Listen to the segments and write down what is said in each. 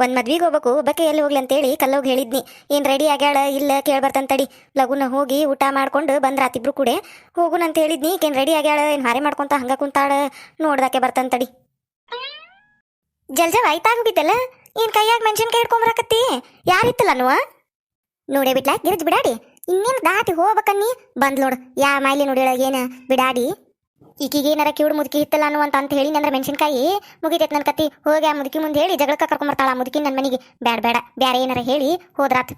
ಒಂದು ಮದ್ವಿಗೆ ಹೋಗ್ಬೇಕು ಒಬ್ಬಕ್ಕೆ ಎಲ್ಲಿ ಹೋಗ್ಲಿ ಅಂತೇಳಿ ಕಲ್ಲೋಗಿ ಹೇಳಿದ್ನಿ. ಏನು ರೆಡಿ ಆಗ್ಯಾಳ ಇಲ್ಲ ಕೇಳ್ಬರ್ತಂತಡಿ. ಲಗುನ ಹೋಗಿ ಊಟ ಮಾಡ್ಕೊಂಡು ಬಂದ್ರಾತಿಬ್ರು ಕೂಡ ಹೋಗುನ ಅಂತ ಹೇಳಿದ್ನಿ. ಏನು ರೆಡಿ ಆಗ್ಯಾಳ ಏನು ಹಾರೆ ಮಾಡ್ಕೊಂತ ಹಂಗ ಕುಂತಾಳ ನೋಡ್ದಾಕೆ ಬರ್ತಂತಡಿ. ಜಲ್ಜವ ಆಯ್ತಾಗ ಹೋಗಿದ್ದಲ್ಲ, ಏನು ಕೈಯಾಗ ಮೆಣಸಿನ್ಕಾಯಿ ಹಿಡ್ಕೊಂಬರಕತ್ತಿ? ಯಾರಿತ್ತಲ್ಲ నువ్వు ನೋಡೇ ಬಿಟ್ಲಾ ಗಿರಿಜ್ ಬಿಡಾಡಿ. ಇನ್ನೇನು ದಾಟಿ ಹೋಗ್ಬೇಕನ್ನಿ ಬಂದ್ ನೋಡು ಯಾ ಮಾಯ್ಲಿ ನೋಡಿಳ ಏನು ಬಿಡಾಡಿ. ಈಕಿಗೆ ಏನಾರ ಕಿವಿಡು ಮುದುಕಿ ಇತ್ತಲ್ಲ ಅಂತ ಹೇಳಿ ನಂದ್ರೆ ಮೆಣಸಿನ್ಕಾಯಿ ಮುಗಿತೈತೆ ನನ್ನ ಕತ್ತಿ. ಹೋಗಿ ಆ ಮುದುಕಿ ಮುಂದೆ ಹೇಳಿ ಜಗಳಕ್ಕೆ ಕರ್ಕೊಂಬರ್ತಾಳ ಆ ಮುದುಕಿ ನನ್ನ ಮನೆಗೆ. ಬೇಡ ಬೇಡ ಬ್ಯಾರೆ ಏನಾರ ಹೇಳಿ ಹೋದ್ರಾತ್.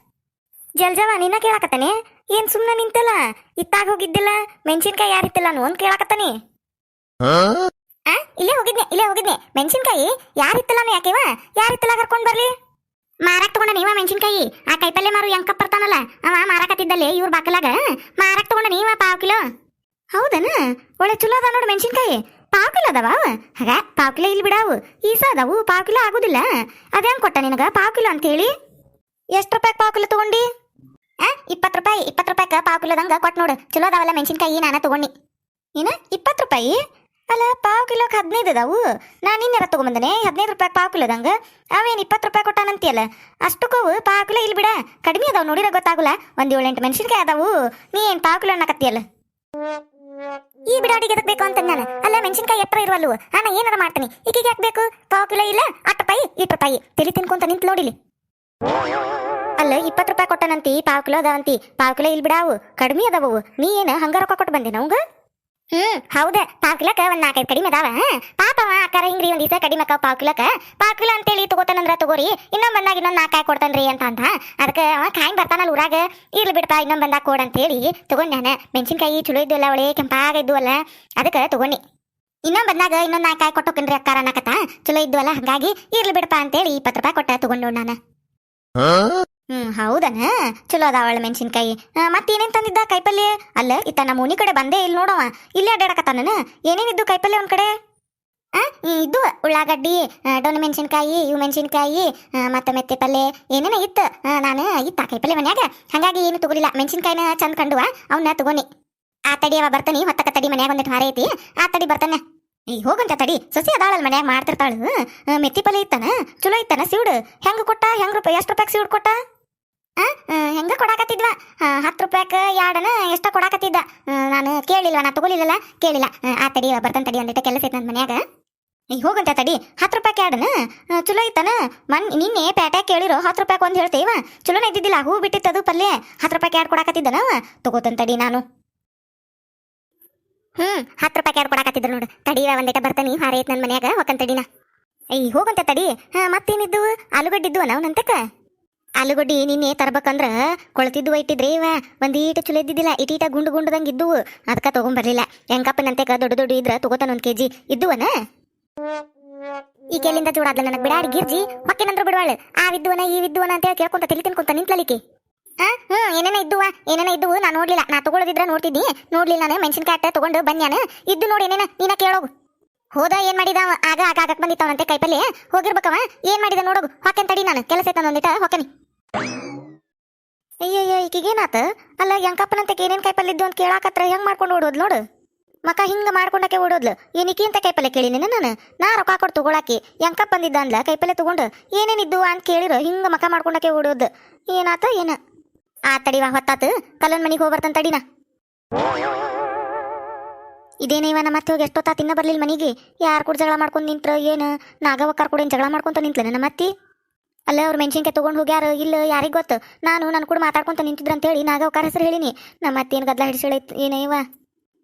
ಜಲ್ಜವ ನಿನ್ನ ಕೇಳಾಕತ್ತಾನೆ ಏನು ಸುಮ್ಮನೆ ನಿಂತಲ್ಲ? ಇತ್ತಾಗ ಹೋಗಿದ್ದಿಲ್ಲ ಮೆಣಸಿನ್ಕಾಯಿ ಯಾರಿತ್ತಿಲ್ಲ ಅಂತ ಕೇಳಾಕತ್ತಾನೆ. ಇಲ್ಲೇ ಹೋಗಿದ್ನೆ ಮೆಣಸಿನ್ಕಾಯಿ ಯಾರಿತ್ತಲ್ಲ ಯಾಕೆವ ಯಾರಿತ್ತಲ್ಲ ಕರ್ಕೊಂಡ್ ಬರ್ಲಿ. ಮಾರಾಕ್ ತಗೊಂಡ ನೀವ ಮೆಣಸಿನ್ಕಾಯಿ ಆ ಕೈಪಲ್ಲೆ ಮಾರು ಎಂಕಪ್ ಬರ್ತಾನಲ್ಲ ಅವ ಮಾರಾಕತ್ತಿದ್ದಲ್ಲಿ ಇವ್ರ ಬಾಕಲಾಗ ಮಾರಾಕ್ ತಗೊಂಡ ನೀವ ಪಾವ್ ಕಿಲೋ. ಹೌದನ ಒಳ್ಳೆ ಚಲೋ ಅದ ನೋಡು ಮೆಣಸಿನ್ಕಾಯಿ. ಪಾವ್ ಕಿಲೋ ಅದಾವ ಹಾಗ ಪಾವ್ ಕಿಲೋ ಇಲ್ಲಿ ಬಿಡಾವು ಈಸ ಅದಾವು ಪಾವ್ ಕಿಲೋ ಆಗುದಿಲ್ಲ. ಅದೇನ್ ಕೊಟ್ಟ ನಿನಗ ಪಾವ್ ಕಿಲೋ ಅಂತ ಹೇಳಿ? ಎಷ್ಟು ರೂಪಾಯಿ ಪಾವ್ ಕಿಲೋ ತಗೊಂಡಿ? 20 ರೂಪಾಯಿ ಪಾವ್ ಕಿಲೋದಂಗ ಕೊಟ್ಟು ನೋಡು. ಚಲೋ ಅದಾವಲ್ಲ ಮೆಣಸಿನ್ಕಾಯಿ ನಾನು ತಗೊಂಡಿ. ಏನ 20 ರೂಪಾಯಿ? ಅಲ್ಲ ಪಾವ್ ಕಿಲೋಕ್ಕೆ 15 ಅದಾವು. ನಾನು ಇನ್ನೇರ ತಗೊಂಬಂದನೆ 15 ರೂಪಾಯಿ ಪಾವ್ ಕಿಲೋದಂಗ. ಅವೇನು 20 ರೂಪಾಯಿ ಕೊಟ್ಟಾನಂತೀಯಲ್ಲ ಅಷ್ಟಕ್ಕವು ಪಾವ್ ಕಿಲೋ ಇಲ್ಲಿ ಬಿಡ ಕಡಿಮೆ ಅದಾವು. ನೋಡಿರ ಗೊತ್ತಾಗಲ್ಲ ಒಂದು 7-8 ಮೆಣಸಿನ್ಕಾಯಿ ಅದಾವು. ನೀ ಏನು ಪಾವ್ ಕಿಲೋ ಅನ್ನಕತ್ತಿಯಲ್ಲ? ಈ ಬಿಡಾಡಿಗೆ ಎದಕ್ ಬೇಕು ಅಂತ ನಾನು. ಅಲ್ಲ ಮೆಣಸಿನ್ಕಾಯಿ ಎತ್ತರ ಇರುವಲ್ವ ನಾನು ಏನಾರ ಮಾಡ್ತೀನಿ. ಈಗೀಗ ಯಾಕೆ ಬೇಕು ಪಾವ್ ಕಿಲೋ? ಇಲ್ಲ 8 ರೂಪಾಯಿ ತಲೆ ತಿನ್ಕೊಂತ ನಿಂತು ನೋಡಿಲಿ. ಅಲ್ಲ 20 ರೂಪಾಯಿ ಕೊಟ್ಟನಂತಿ ಪಾವ್ ಕಿಲೋ ಅದಾವಂತಿ. ಪಾವ್ ಕಿಲೋ ಇಲ್ಲಿ ಬಿಡಾವು ಕಡಿಮೆ ಅದಾವು. ನೀ ಏನು ಹಂಗ ರೊಕ್ಕ ಕೊಟ್ಟು ಬಂದೆ ನಮ್ಗ? ಹೌದ ಪಾವ್ ಕಿಲೋಕ ಒಂದ್ 4-5 ಕಡಿಮೆ ಅದಾವ. ಪಾಪವ ಅಕ್ಕಾರ ಹಿಂಗ್ರಿ ಒಂದ್ ದಿವಸ ಕಡಿಮೆ ಅಕ್ಕ ಪಾವ್ ಕಿಲೋ ಅಂತೇಳಿ ತಗೋತಾನಂದ್ರ ತಗೋರಿ ಇನ್ನೊಂದ್ ಬಂದಾಗ ಇನ್ನೊಂದ್ 4 ಕಾಯಿ ಕೊಡ್ತಾನ್ರಿ ಅಂತ ಅದಕ್ಕೆ ಅವ ಕಾಯಿ ಬರ್ತಾನಲ್ಲ ಊರಾಗ ಇರ್ಲಿ ಬಿಡ್ಪಾ ಇನ್ನೊಂದ್ ಬಂದಾಗ ಕೊಡ್ ಅಂತೇಳಿ ತಗೊಂಡ್ ನಾನು. ಮೆಣಸಿನ್ಕಾಯಿ ಚಲೋ ಇದ್ವಲ್ಲ ಒಳ್ಳೆ ಕೆಂಪಾಗ ಇದ್ವಲ್ಲ ಅದಕ್ಕೆ ತಗೊಂಡಿ. ಇನ್ನೊಂದ್ ಬಂದಾಗ ಇನ್ನೊಂದ್ 4 ಕಾಯಿ ಕೊಟ್ಟೋಕನ್ರಿ ಅಕ್ಕಾರ ಅನ್ನಕತ್ತ ಚಲೋ ಇದ್ವಲ್ಲ ಹಂಗಾಗಿ ಇರ್ಲಿ ಬಿಡಪಾ ಅಂತೇಳಿ 20 ರೂಪಾಯಿ ಕೊಟ್ಟ ತಗೊಂಡು ನಾನು. ಹೌದನ ಚಲೋ ಅದಾವಳ ಮೆಣಸಿನ್ಕಾಯಿ. ಮತ್ತೇನೇನ್ ತಂದಿದ್ದ ಕೈಪಲ್ಯ? ಅಲ್ಲ ಇತ್ತ ನಮ್ಮ ಓಣಿ ಕಡೆ ಬಂದೇ ಇಲ್ಲಿ ನೋಡವ ಇಲ್ಲೇ ಅಡ್ಡಾಡಕತ್ತಾನ. ಏನೇನಿದ್ದು ಕೈಪಲ್ಯ ಒಂದ್ ಕಡೆ? ಇದ್ದು ಉಳ್ಳಾಗಡ್ಡಿ ಡೊಣ್ಣ ಮೆಣಸಿನ್ಕಾಯಿ ಇವು ಮೆಣಸಿನ್ಕಾಯಿ ಮತ್ತೆ ಮೆತ್ತೆ ಪಲ್ಯ ಏನೇನ ಇತ್ತು. ನಾನು ಇತ್ತ ಕೈಪಲ್ಯ ಮನ್ಯಾಗ ಹಂಗಾಗಿ ಏನು ತಗೋಲಿಲ್ಲ. ಮೆಣಸಿನ್ಕಾಯಿನ ಚಂದ ಕಂಡುವ ಅವನ್ನ ತಗೋನಿ. ಆ ತಡಿ ಅವ ಬರ್ತಾನಿ ಹೊತ್ತಕ ತಡಿ ಮನ್ಯಾಗ ಒಂದಿಟ್ಟು ಹಾರ ಐತಿ ಆ ತಡಿ ಬರ್ತಾನೆ. ಹೋಗಂತ ತಡಿ ಸೊಸಿ ಅದಾಳಲ್ ಮನ್ಯಾಗ ಮಾಡ್ತಿರ್ತಾಳು. ಮೆತ್ತಿ ಪಲ್ಯ ಇತ್ತಾನ ಚಲೋ ಇತ್ತಾನ ಸಿವುಡು ಹೆಂಗ ಕೊಟ್ಟ? ಹೆಂಗ್ ರೂಪಾಯಿ ಎಷ್ಟು ರೂಪಾಯಿ ಸಿವುಡ್ ಕೊಟ್ಟ? ಹೆಂಗ ಕೊಡಾಕತ್ತಿದ್ವ 10 ರೂಪಾಯಿಗೆ ಎರಡನ ಎಷ್ಟ ಕೊಡಾಕತ್ತಿದ್ದ. ನಾನು ಕೇಳಿಲ್ವ ನಾ ತಗೋಲಿಲ್ಲಲ್ಲ ಕೇಳಿಲ್ಲ. ಆ ತಡಿ ಬರ್ತಾನೆ ತಡಿ ಒಂದಿಟ್ಟ ಕೆಲಸ ಐತೆ ನನ್ನ ಮನ್ಯಾಗ. ಹೋಗಂತ ತಡಿ 10 ರೂಪಾಯಿ ಎರಡನ ಚಲೋ ಇತ್ತಾನ. ನಿನ್ನೆ ಪೇಟೆ ಕೇಳಿರೋ 10 ರೂಪಾಯಿ ಒಂದು ಹೇಳ್ತೇವ ಚಲೋನ ಇದ್ದಿದ್ದಿಲ್ಲ. ಹೂ ಬಿಟ್ಟಿತ್ತದು ಪಲ್ಯ 10 ರೂಪಾಯಿ ಎರಡು ಕೊಡಾಕತ್ತಿದ್ದನ ತಗೋತನ್ ತಡಿ ನಾನು. 10 ರೂಪಾಯಿ ಎರಡು ಕೊಡಾಕತ್ತಿದ್ರು ನೋಡು. ತಡಿ ಒಂದಿಟ ಬರ್ತಾನಿ ಹಾರ ಐತೆ ನನ್ನ ಮನ್ಯಾಗ ಹೊಕ್ಕನ್ ತಡಿನ. ಹೋಗಂತ ತಡಿ. ಮತ್ತೇನಿದ್ದು ಆಲೂಗಡ್ಡಿದ್ದು ಅವನಂತಕ್ಕ ಆಲೂಗಡ್ಡಿ ನಿನ್ನೆ ತರ್ಬೇಕಂದ್ರ ಕೊಳತಿದ್ದು ಇಟ್ಟಿದ್ರಿ ಇವ ಒಂದೀಟ ಚಲೋ ಇದ್ದಿದ್ದಿಲ್ಲ. ಇಟೀಟ ಗುಂಡುದಂಗೆ ಇದ್ದುವು ಅದಕ್ಕೆ ತಗೊಂಬರ್ಲಿಲ್ಲ. ಹೆಂಗಪ್ಪನಂತೆಕ ದೊಡ್ಡ ಇದ್ರ ತಗೋತಾನ 1 kg ಇದ್ದುವನ. ಈ ಕೆಲಿಂದ ಜೋಡಾದ್ಲ ನನಗೆ ಬಿಡಾಡಿ ಗಿರ್ಜಿ ಮಕ್ಕೇನಂದ್ರು ಬಿಡವಾಳ ಆವಿದ್ದುವನ ಈವಿದ್ದುವನ ಅಂತ ಹೇಳಿ ಕೇಳ್ಕೊಂತ ತಲೆ ತಿನ್ಕೊಂತ ನಿಂತ್ಲಿಕ್ಕೆ. ಏನೇನ ಇದ್ದುವು ನಾ ನೋಡ್ಲಿಲ್ಲ. ನಾ ತಗೊಳ್ಳೋದಿದ್ರ ನೋಡ್ತಿದ್ದಿ ನೋಡ್ಲಿಲ್ಲ. ನಾನು ಮೆಣಸಿನ್ಕಾಯಿ ಅಟ್ಟ ತಗೊಂಡು ಬನ್ಯಾನ ಇದ್ದು ನೋಡಿ ಏನೇನ ನೀನ ಕೇಳೋಗು. ಹೋದ ಏನ್ ಮಾಡಿದ ಆಗಕ್ ಬಂದಿತ್ತವಂತೆ ಕೈಪಲ್ಯ ಹೋಗಿರ್ಬೇಕವ ಏನ್ ಮಾಡಿದ ನೋಡೋಗು. ಹೊಕ್ಕನ್ ತಡಿ ನಾನು ಕೆಲಸ ಐತ ಒಂದಿಟ ಹೊಕ್ಕನಿ. ಅಯ್ಯಯ್ಯ ಈಕಿಗೇನಾತ? ಅಲ್ಲ ಯಂಕಪ್ಪನಂತೆ ಏನೇನ್ ಕೈಪಲ್ಯ ಇದ್ದು ಅಂತ ಕೇಳಾಕತ್ರ ಹೆಂಗ್ ಮಾಡ್ಕೊಂಡು ಓಡೋದ್ ನೋಡು. ಮಕ ಹಿಂಗ ಮಾಡ್ಕೊಂಡಕ್ಕೆ ಓಡೋದ್ಲು. ಏನಿಕಿ ಅಂತ ಕೈಪಲ್ಯ ಕೇಳಿನಿ ನಾ ರೊಕ್ಕ ಕೊಟ್ಟು ತಗೊಳಾಕಿ ಯಂಕಪ್ಪ ಬಂದಿದ್ದ ಅಂದ್ಲ ಕೈಪಲ್ಯ ತಗೊಂಡು ಏನೇನಿದ್ದು ಅಂತ ಕೇಳಿರೋ ಹಿಂಗ ಮಕ ಮಾಡ್ಕೊಂಡಕ್ಕೆ ಓಡೋದ್. ಏನಾತ ಏನ ಆ ತಡಿವಾ ಹೊತ್ತಾತು ಕಲ್ಲನ್ ಮನಿಗೆ ಹೋಗ್ಬರ್ತಂತ ತಡಿನ. ಇದೇನೇವ ಮತ್ತೆ ಹೋಗಿ ಎಷ್ಟೊತ್ತ ತಿನ್ನ ಬರ್ಲಿಲ್ಲ ಮನಿಗೆ. ಯಾರು ಕೂಡ ಜಗಳ ಮಾಡ್ಕೊಂಡು ನಿಂತ್ರ ಏನು ನಾಗವ ಕರ್ಕೊಡ ಜಗಳ ಮಾಡ್ಕೊಂತ ನಿಂತ್ಲ ನನ್ನ ಮತ್ತಿ. ಅಲ್ಲ ಅವ್ರು ಮೆಣಸಿನ್ಕಾಯಿ ತೊಗೊಂಡು ಹೋಗ್ಯಾರ ಇಲ್ಲ ಯಾರಿಗೆ ಗೊತ್ತು. ನಾನು ಕೂಡ ಮಾತಾಡ್ಕೊಂತ ನಿಂತಿದ್ರ ಅಂತೇಳಿ ನಾಗವಕಾರ ಹೆಸರು ಹೇಳಿನಿ. ನಮ್ಮ ಮತ್ತೇನು ಗದ್ಲ ಹಿಡಿಸಿಳೈತ್ ಏನೇವ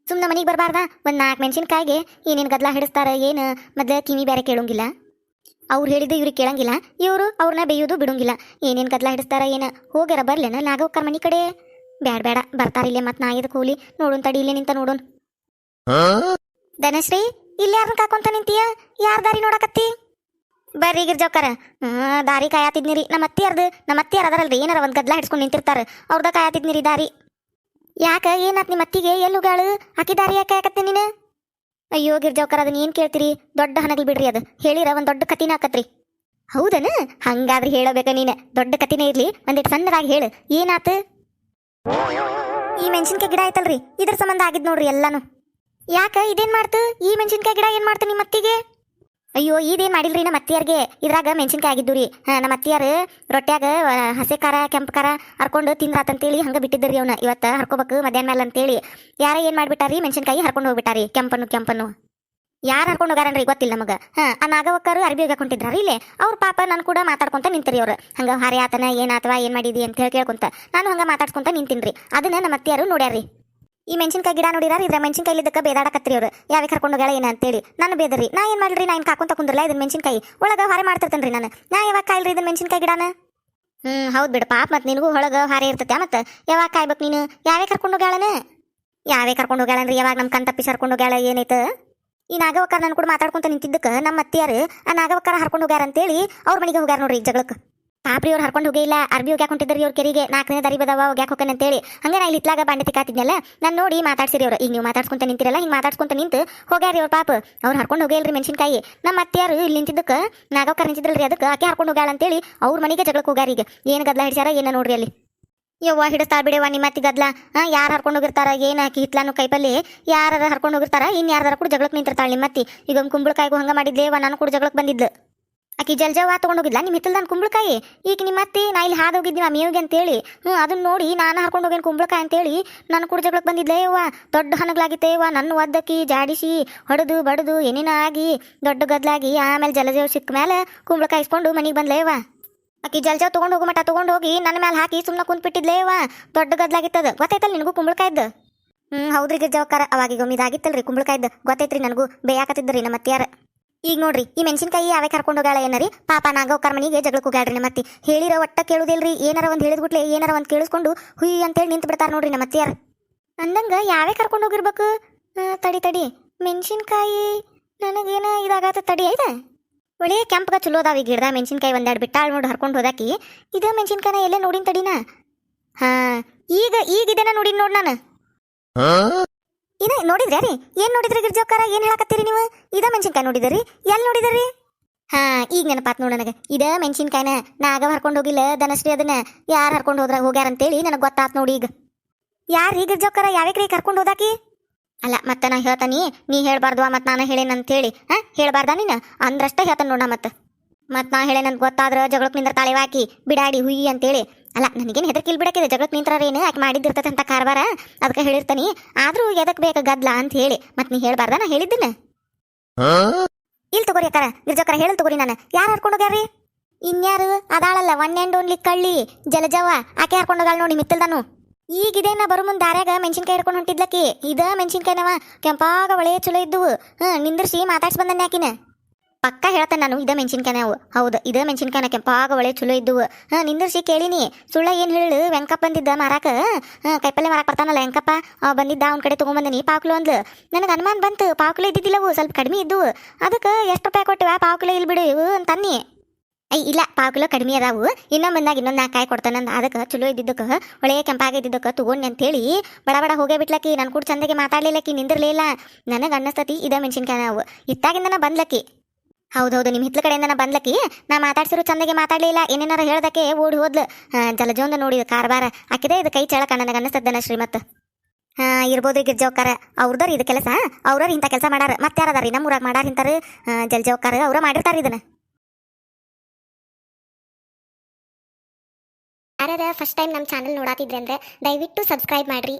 ಸುಮ್ಮನೆ ಮನೆಗೆ ಬರಬಾರ್ದ. ಒಂದು 4 ಮೆಣಸಿನ್ಕಾಯಿಗೆ ಏನೇನು ಗದ್ಲ ಹಿಡಿಸ್ತಾರ ಏನು ಮೊದಲ ಕಿವಿ ಬೇರೆ ಕೇಳೋಂಗಿಲ್ಲ. ಅವ್ರು ಹೇಳಿದ್ದು ಇವ್ರಿಗೆ ಕೇಳಂಗಿಲ್ಲ. ಇವರು ಅವ್ರನ್ನ ಬೇಯೋದು ಬಿಡೋಂಗಿಲ್ಲ. ಏನೇನು ಗದ್ಲ ಹಿಡಿಸ್ತಾರ ಏನು ಹೋಗ್ಯಾರ ಬರ್ಲೇನ ನಾಗವಕ್ಕರ ಮನೆ ಕಡೆ? ಬೇಡ ಬರ್ತಾರಿಲ್ಲೇ ಮತ್ತೆ ನಾ ಇದಕ್ಕೆ ಹೋಗ್ಲಿ ನೋಡೋನ್ ತಡಿ ಇಲ್ಲೇ ನಿಂತ ನೋಡೋನ್. ಧನಶ್ರೀ ಇಲ್ಲಿ ಯಾರನ್ನ ಕಾಕೊಂತ ನಿಂತೀಯ? ಯಾರ ದಾರಿ ನೋಡಕತ್ತಿ? ಬರ್ರಿ ಗಿರ್ಜವ್ಕರ. ದಾರಿ ಕಾಯತಿದ್ನಿರಿ. ನಮ್ಮ ಅತ್ತಿಯಾರ ಅದರಲ್ರಿ ಏನಾರ ಒಂದು ಗದ್ಲ ಹಿಡ್ಸ್ಕೊಂಡು ನಿಂತಿರ್ತಾರ ಅವ್ರದ ಕಾಯತಿದ್ನಿರಿ ದಾರಿ. ಯಾಕ ಏನಾತ್ ನಿಮ್ಮ ಅತ್ತಿಗೆ ಎಲ್ಲುಗಾಳು ಆಕಿ ದಾರಿ ಯಾಕೆ ಆಕತ್ತೆ ನೀನು? ಅಯ್ಯೋ ಗಿರ್ಜವ್ಕರ ಅದನ್ನ ಏನು ಕೇಳ್ತೀರಿ? ದೊಡ್ಡ ಹನಗಲ್ ಬಿಡ್ರಿ. ಅದು ಹೇಳಿರ ಒಂದು ದೊಡ್ಡ ಕತಿನ ಆಕತ್ರಿ. ಹೌದನ? ಹಂಗಾದ್ರೆ ಹೇಳಬೇಕ ನೀನು. ದೊಡ್ಡ ಕತಿನೇ ಇರ್ಲಿ ಒಂದಿಟ್ಟು ಸಣ್ಣದಾಗಿ ಹೇಳು ಏನಾತು? ಈ ಮೆಣಸಿನ್ಕಾಯಿ ಗಿಡ ಐತಲ್ರಿ ಇದ್ರ ಸಂಬಂಧ ಆಗಿದ್ ನೋಡ್ರಿ ಎಲ್ಲಾನು. ಯಾಕ ಇದೇನ್ ಮಾಡ್ತು? ಈ ಮೆಣಸಿನ್ಕಾಯಿ ಗಿಡ ಏನ್ ಮಾಡ್ತು ನಿಮ್ಮ ಅತ್ತಿಗೆ? ಅಯ್ಯೋ ಇದೇನ್ ಮಾಡಿಲ್ರಿ ನಮ್ಮ ಅತ್ತಿಯರ್ಗೆ ಇದ್ರಾಗ ಮೆಣಸಿನ್ಕಾಯಿ ಆಗಿದ್ದು ರೀ ನಮ್ಮ ಅತ್ತಿಯಾರು ರೊಟ್ಯಾಗ ಹಸೆ ಖಾರ ಕೆಂಪು ಖಾರ ಹರ್ಕೊಂಡು ತಿಂದ್ರಾತಂತೇಳಿ ಹಂಗೆ ಬಿಟ್ಟಿದ್ರಿ ಅವ್ನ ಇವತ್ತು ಹರ್ಕೋಬೇಕು ಮಧ್ಯಾಹ್ನ ಮೇಲೆ ಅಂತೇಳಿ ಯಾರ ಏನು ಮಾಡ್ಬಿಟ್ಟಾರಿ ಮೆಣಸಿನ್ಕಾಯಿ ಹರ್ಕೊಂಡು ಹೋಗ್ಬಿಟ್ಟಾರಿ ಕೆಂಪನ್ನು ಯಾರು ಹರ್ಕೊಂಡು ಹೋಗಾರನ್ರಿ ಗೊತ್ತಿಲ್ಲ ನಮಗೆ ಆ ನಾಗವಕ್ಕರು ಅರ್ಬಿ ಹೋಗಾಕೊಂಡಿದ್ರಾರಿ ಇಲ್ಲೇ ಅವ್ರ ಪಾಪ ನಾನು ಕೂಡ ಮಾತಾಡ್ಕೊಂತ ನಿಂತಿರಿ ಅವ್ರು ಹಂಗೆ ಹಾರಿ ಆತನ ಏನಾತವ ಏನು ಮಾಡಿದಿ ಅಂತ ಹೇಳಿ ಕೇಳ್ಕೊಂತ ನಾನು ಹಂಗೆ ಮಾತಾಡ್ಸ್ಕೊಂತ ನಿಂತಿನ್ರಿ ಅದನ್ನ ನಮ್ಮ ಅತ್ತಿಯಾರು ನೋಡ್ಯಾರಿ ಈ ಮೆಣಸಿನ್ಕಾಯಿ ಗಿಡ ನೋಡಿರಾರ ಇದ್ರ ಮೆಣಸಿನ್ಕಾಯಿ ಇದ್ದಕ್ಕೆ ಬೇದಾಡಕತ್ರಿ ಅವ್ರು ಯಾವಾಗ ಕರ್ಕೊಂಡು ಹೋಗ್ಯಾಳ ಏನ ಅಂತೇಳಿ ನಾನು ಬೇದರಿ ನಾ ಏನು ಮಾಡ್ರಿ ನಾ ಏನು ಕಾಕೊಂತ ಕುಂದ್ರಲ್ಲ ಇದನ್ನ ಮೆಣಸಿನ್ಕಾಯಿ ಒಳಗೆ ಹಾರೆ ಮಾಡ್ತಿರ್ತೇನ್ರಿ ನಾನು ನಾ ಯಾವಾಗ ಕಾಯಿಲ್ರಿ ಇದನ್ನ ಮೆಣಸಿನ್ಕಾಯಿ ಗಿಡನ ಹೌದು ಬಿಡು ಪಾಪ ಮತ್ತೆ ನಿನಗೂ ಒಳಗೆ ಹಾರೆ ಇರ್ತೈತೆ ಮತ್ತೆ ಯಾವಾಗ ಕಾಯ್ಬೇಕು ನೀನು ಯಾವೇ ಕರ್ಕೊಂಡು ಹೋಗ್ಯಾಳನ ಯಾವೇ ಕರ್ಕೊಂಡು ಹೋಗ್ಯಾಳನ್ರಿ ಯಾವಾಗ ನಮ್ಮ ಕಣ್ ತಪ್ಪಿ ಸರ್ಕೊಂಡು ಹೋಗ್ಯಾಳ ಏನೈತೆ ಈ ನಾಗವಕ್ಕಾರ ನಾನು ಕೂಡ ಮಾತಾಡ್ಕೊಂತ ನಿಂತಿದ್ದಕ್ಕೆ ನಮ್ಮ ಅತ್ತಿಯಾರು ಆ ನಾಗವಕ್ಕಾರ ಹರ್ಕೊಂಡು ಹೋಗ್ಯಾರ ಅಂತೇಳಿ ಅವ್ರ ಮನೆಗೆ ಹೋಗ್ಯಾರ ನೋಡ್ರಿ ಈಗ ಜಗಳಕ್ಕೆ ಪಾಪ್ರಿ ಅವ್ರು ಹರ್ಕೊಂಡು ಹೋಗಿಲ್ಲ ಅರ್ಬಿ ಹೋಗ್ಯಾಕ ಹೊಂಟಿದ್ರಿ ಅವ್ರ ಕೆರಿಗೆ 4ನೇ ದಾರಿ ಬದವ ಹೋಗ್ಯಾಕ ಹೋಗ್ಯಾನ ಅಂತೇಳಿ ಹಂಗೆ ನಾ ಇಲ್ಲಿ ಇತ್ಲಾಗ ಬಾಂಡೆ ತಿಕ್ಕಾತಿದ್ನಲ್ಲ ನಾನು ನೋಡಿ ಮಾತಾಡ್ಸಿರಿ ಅವ್ರು ಈಗ ನೀವು ಮಾತಾಡ್ಸ್ಕೊಂತ ನಿಂತಿರಲ್ಲ ಹಿಂಗೆ ಮಾತಾಡ್ಸ್ಕೊಂತ ನಿಂತು ಹೋಗ್ಯಾರಿ ಅವ್ರ ಪಾಪ ಅವ್ರು ಹರ್ಕೊಂಡು ಹೋಗಿಲ್ರಿ ಮೆಣಸಿನ್ಕಾಯಿ ನಮ್ಮ ಅತ್ತಿಯಾರು ಇಲ್ಲಿ ನಿಂತಿದ್ದಕ್ಕೆ ನಾಗವಕ್ಕಾರ ನಿಂತಿದ್ರಲ್ರಿ ಅದಕ್ಕೆ ಆಕೆ ಹರ್ಕೊಂಡು ಹೋಗ್ಯಾಳ ಅಂತೇಳಿ ಅವ್ರ ಮನೆಗೆ ಜಗಳಕ್ಕೆ ಹೋಗ್ಯಾರ ಈಗ ಏನು ಗದ್ಲ ಹಿಡ್ಸ್ಯಾರ ಏನ ನೋಡ್ರಿ ಅಲ್ಲಿ ಯವ್ವ ಹಿಡಿಸ್ತಾ ಬಿಡವ ನಿಮ್ಮ ಅತ್ತಿ ಗದ್ಲ ಯಾರು ಹರ್ಕೊಂಡು ಹೋಗಿರ್ತಾರ ಏನು ಹಾಕಿ ಹಿತ್ಲಾನು ಕೈಪಲ್ಲಿ ಯಾರು ಹರ್ಕೊಂಡು ಹೋಗಿರ್ತಾರ ಇನ್ನು ಯಾರ್ದಾರ ಕೂಡ ಜಗಳಕ್ಕೆ ನಿಂತಿರ್ತಾಳೆ ನಿಮ್ಮ ಅತ್ತಿ ಈಗ ಒಂದು ಕುಂಬಳಕಾಯಿಗೂ ಹಂಗೆ ಮಾಡಿದ್ಲೇವ ನಾನು ಕೂಡ ಜಗಳಕ್ಕೆ ಬಂದಿದ್ಲು ಆಕಿ ಜಲ್ಜವ ತೊಗೊಂಡೋಗಿದ್ಲ ನಿಮ್ಮ ಹಿತ್ತಲ್ದಾನ ಕುಂಬಳಕಾಯಿ ಈಗ ನಿಮ್ಮ ಅತ್ತಿ ನಾ ಇಲ್ಲಿ ಹಾದು ಹೋಗಿದ್ವಿ ಮೇವಿಗೆ ಅಂತೇಳಿ ಅದನ್ನ ನೋಡಿ ನಾನು ಹರ್ಕೊಂಡು ಹೋಗೇನು ಕುಂಬಳಕಾಯಿ ಅಂತೇಳಿ ನಾನು ಕೂಡ ಜಗಳಕ್ಕೆ ಬಂದಿದ್ಲೇ ಯವ್ವ ದೊಡ್ಡ ಹನಗ್ಲಾಗಿತ್ತೇವ ನನ್ನ ಒದ್ದಕ್ಕಿ ಜಾಡಿಸಿ ಹೊಡೆದು ಬಡದು ಏನೇನ ಆಗಿ ದೊಡ್ಡ ಗದ್ಲಾಗಿ ಆಮೇಲೆ ಜಲಜೇವ್ ಸಿಕ್ಕ ಮೇಲೆ ಕುಂಬಳಕಾಯಿ ಇಸ್ಕೊಂಡು ಮನೆಗೆ ಬಂದ್ಲೇವ ಆಕಿ ಜಲ್ಜಾವ್ ತೊಗೊಂಡು ಹೋಗೋ ಮಟ್ಟ ತೊಗೊಂಡು ಹೋಗಿ ನನ್ನ ಮೇಲೆ ಹಾಕಿ ಸುಮ್ಮನೆ ಕುಂತ್ಬಿಟ್ಟಿದ್ಲೇವ ದೊಡ್ಡ ಗದ್ಲಾಗಿತ್ತದ ಗೊತ್ತೈತಲ್ಲ ನಿನಗೂ ಕುಂಬಳಕಾಯ್ದು ಹೌದ್ರಿ ಗಿರ್ಜಾವಕ್ಕಾರ ಅವಾಗ ಇದಾಗಿತ್ತಲ್ರಿ ಕುಂಬಳಕಾಯ್ದು ಗೊತ್ತೈತ್ರಿ ನನಗೂ ಬೇಯಾಕತ್ತಿದ್ರಿ ನಮ್ಮ ಅತ್ತಿಯಾರ ಈಗ ನೋಡ್ರಿ ಈ ಮೆಣಸಿನ್ಕಾಯಿ ಯಾವೇ ಕರ್ಕೊಂಡು ಹೋಗಾಳ ಏನರಿ ಪಾಪ ನಾಗವಕ್ಕಾರ ಮನೆಗೆ ಜಗಳಕ್ಕೆ ಹೋಗ್ಯಾಡ್ರಿ ನಮ್ಮ ಅತ್ತಿ ಹೇಳಿರೋ ಒಟ್ಟ ಕೇಳುದಿಲ್ರಿ ಏನಾರ ಒಂದು ಹೇಳಿದ್ಬಿಟ್ಲೆ ಏನಾರ ಒಂದು ಕೇಳಿಸ್ಕೊಂಡು ಹುಯ್ ಅಂತೇಳಿ ನಿಂತು ಬಿಡ್ತಾರ ನೋಡ್ರಿ ನಮ್ಮ ಅತ್ತಿಯಾರ ಅಂದಂಗ ಯಾವೇ ಕರ್ಕೊಂಡು ಹೋಗಿರ್ಬೇಕು ತಡಿ ಮೆಣಸಿನ್ಕಾಯಿ ನನಗೇನ ಇದಾಗತ್ತ ತಡಿ ಐದ ಒಳ್ಳೆ ಕೆಂಪಗ ಚಲೋ ಅದಾವ ಈಗ ಗಿಡದ ಮೆಣಸಿನ್ಕಾಯಿ ಒಂದೆರಡು ಬಿಟ್ಟಾಳು ನೋಡಿ ಹರ್ಕೊಂಡು ಹೋದಾಕಿ ಇದ ಮೆಣಸಿನ್ಕಾಯಿನ ಎಲ್ಲೇ ನೋಡಿನ ತಡಿನ ಈಗ ಇದನ್ನ ನೋಡಿನ ನೋಡ್ ನಾನು ಇದ ನೋಡಿದ್ರಿ ರೀ ಏನ್ ನೋಡಿದ್ರಿ ಗಿರ್ಜೋಕ್ಕಾರ ಏನ್ ಹೇಳಕತ್ತೀರಿ ನೀವು ಇದ ಮೆಣಸಿನ್ಕಾಯಿ ನೋಡಿದ್ರಿ ಎಲ್ಲಿ ನೋಡಿದ್ರಿ ಈಗ ನೆನಪಾತ್ ನೋಡ ನನಗೆ ಇದ ಮೆಣಸಿನ್ಕಾಯಿನ ನಾಗ ಹರ್ಕೊಂಡು ಹೋಗಿಲ್ಲ ಧನಶ್ರೀ ಅದನ್ನ ಯಾರು ಹರ್ಕೊಂಡು ಹೋಗ್ಯಾರ ಅಂತೇಳಿ ನನಗೆ ಗೊತ್ತಾತ್ ನೋಡಿ ಈಗ ಯಾರು ಗಿರ್ಜೋಕ್ಕಾರ ಯಾವ್ಯಾಕ್ರಿ ಕರ್ಕೊಂಡು ಹೋದಾಕಿ ಅಲ್ಲ ಮತ್ತೆ ನಾ ಹೇಳ್ತಾನಿ ನೀ ಹೇಳ್ಬಾರ್ದು ಮತ್ತೆ ನಾನು ಹೇಳೇನಂತೇಳಿ ಹೇಳ್ಬಾರ್ದ ನೀನು ಅಂದ್ರಷ್ಟೇ ಹೇಳ್ತಾನೆ ನೋಡ ಮತ್ತೆ ನಾ ಹೇಳೇನಂತ ಗೊತ್ತಾದ್ರೆ ಜಗಳಕ್ಕೆ ನಿಂದ್ರ ತಾಳೆ ಹಾಕಿ ಬಿಡಾಡಿ ಹುಯ್ಯಿ ಅಂತೇಳಿ ಅಲ್ಲ ನನಗೇನು ಹೆದರ್ಕಿಲ್ ಬಿಡಕ್ಕಿದೆ ಜಗಳಕ್ಕೆ ನಿಂತ್ರೇನು ಆಕೆ ಮಾಡಿದ್ದಿರ್ತದಂತ ಕಾರ್ಬಾರ ಅದಕ್ಕೆ ಹೇಳಿರ್ತಾನಿ ಆದ್ರೂ ಎದಕ್ ಬೇಕು ಗದ್ಲ ಅಂತ ಹೇಳಿ ಮತ್ತೆ ನೀ ಹೇಳ್ಬಾರ್ದ ನಾ ಹೇಳಿದ್ದೀನಿ ಇಲ್ಲಿ ತಗೋರಿ ಅಕ್ಕಾರ ಗಿರ್ಜಕ್ಕರ ಹೇಳಿ ತಗೋರಿ ನಾನು ಯಾರು ಹರ್ಕೊಂಡು ಹೋಗ್ಯಾರ್ರಿ ಇನ್ಯಾರು ಅದಾಳಲ್ಲ ಒನ್ ಆ್ಯಂಡ್ ಓನ್ಲಿ ಕಳ್ಳಿ ಜಲಜವ ಆಕೆ ಹರ್ಕೊಂಡು ಹೋಗಾಳ ನೋಡಿ ಮಿತ್ತಲ್ದಾನು ಈಗಿದೇನ ಬರೋ ಮುಂದೆ ದಾರ್ಯಾಗ ಮೆಣಸಿನ್ಕಾಯಿ ಹಿಡ್ಕೊಂಡು ಹೊಂಟಿದ್ಲಕ್ಕಿ ಇದ ಮೆಣಸಿನ್ಕಾಯಿನವ ಕೆಂಪಾಗ ಒಳ್ಳೆ ಚಲೋ ಇದ್ದುವು ನಿಂದ್ರಿಸಿ ಮಾತಾಡ್ಸಿ ಬಂದನ್ನ ಯಾಕಿನ ಪಕ್ಕ ಹೇಳ್ತೇನೆ ನಾನು ಇದ ಮೆಣಸಿನ್ಕಾಯಿ ನಾವು ಹೌದು ಇದ ಮೆಣಸಿನ್ಕಾಯಿನ ಕೆಂಪಾಗ ಒಳ್ಳೆ ಚಲೋ ಇದ್ದುವು ನಿಂದ್ರಿಸಿ ಕೇಳಿನಿ ಸುಳ್ಳ ಏನು ಹೇಳು ವೆಂಕಪ್ಪ ಬಂದಿದ್ದ ಮಾರಾಕ ಕೈಪಲ್ಲೆ ಮಾರಾಕ ಬರ್ತಾನಲ್ಲ ವೆಂಕಪ್ಪ ಬಂದಿದ್ದ ಅವ್ನ ಕಡೆ ತೊಗೊಂಬಂದಿನಿ ಪಾವ್ಕಿಲೋ ಅಂದ್ಲು ನನಗೆ ಅನುಮಾನ ಬಂತು ಪಾವ್ಕಿಲೋ ಇದ್ದಿದ್ದಿಲ್ಲವು ಸ್ವಲ್ಪ ಕಡಿಮೆ ಇದ್ದುವು ಅದಕ್ಕೆ ಎಷ್ಟು ರೂಪಾಯಿ ಕೊಟ್ಟಿವ ಪಾವ್ಕಿಲೋ ಇಲ್ಲಿ ಬಿಡು ಇವು ಅಂತನ್ನಿ ಇಲ್ಲ ಪಾವ್ಕಿಲೋ ಕಡಿಮೆ ಅದಾವು ಇನ್ನೊಂದು 4 ಕಾಯಿ ಕೊಡ್ತಾನಂದ ಅದಕ್ಕೆ ಚಲೋ ಇದ್ದಿದ್ದಕ್ಕೆ ಒಳ್ಳೆ ಕೆಂಪಾಗ ಇದ್ದಿದ್ದಕ್ಕೆ ತಗೊಂಡು ಅಂತೇಳಿ ಬಡ ಹೋಗೇ ಬಿಟ್ಲಕ್ಕಿ ನಾನು ಕೂಡ ಚಂದಗೆ ಮಾತಾಡ್ಲಿಲ್ಲಕ್ಕಿ ನಿಂದಿರ್ಲಿಲ್ಲ ನನಗೆ ಅನ್ನಸ್ತತಿ ಇದ ಮೆಣಸಿನ್ಕಾಯಿ ನಾವು ಇತ್ತಾಗಿಂದನ ಬಂದ್ಲಕ್ಕಿ ಹೌದೌದು ನಿಮ್ಮ ಹಿತ್ಲ ಕಡೆಯಿಂದ ಬಂದ್ಲಕ್ಕಿ ನಾ ಮಾತಾಡ್ಸಿರು ಚಂದಗೆ ಮಾತಾಡ್ಲಿಲ್ಲ ಏನೇನಾರ ಹೇಳ್ದಕ್ಕೆ ಓಡಿ ಹೋದ್ಲು ಜಲಜೋಂದ ನೋಡಿದ ಕಾರ್ಬಾರ ಆಕಿದೆ ಇದು ಕೈ ಚಳಕ ನನಗೆ ಅನ್ನಸ್ತದ್ದನ ಶ್ರೀಮತ್ ಇರ್ಬೋದು ಗಿರ್ಜೋಕ್ಕಾರ ಅವ್ರದಾರ ಇದು ಕೆಲಸ ಅವ್ರ ಇಂಥ ಕೆಲಸ ಮಾಡಾರ ಮತ್ತೆ ಯಾರದಾರಿ ನಮ್ಮ ಊರಾಗ ಮಾಡಾರ ಇಂತಾರ ಜಲಜೋಕ್ಕಾರ ಅವ್ರ ಮಾಡಿರ್ತಾರ ಇದನ್ನ ಯಾರ ಫಸ್ಟ್ ಟೈಮ್ ನಮ್ಮ ಚಾನಲ್ ನೋಡಾತಿದ್ರೆ ಅಂದ್ರೆ ದಯವಿಟ್ಟು ಸಬ್ಸ್ಕ್ರೈಬ್ ಮಾಡ್ರಿ.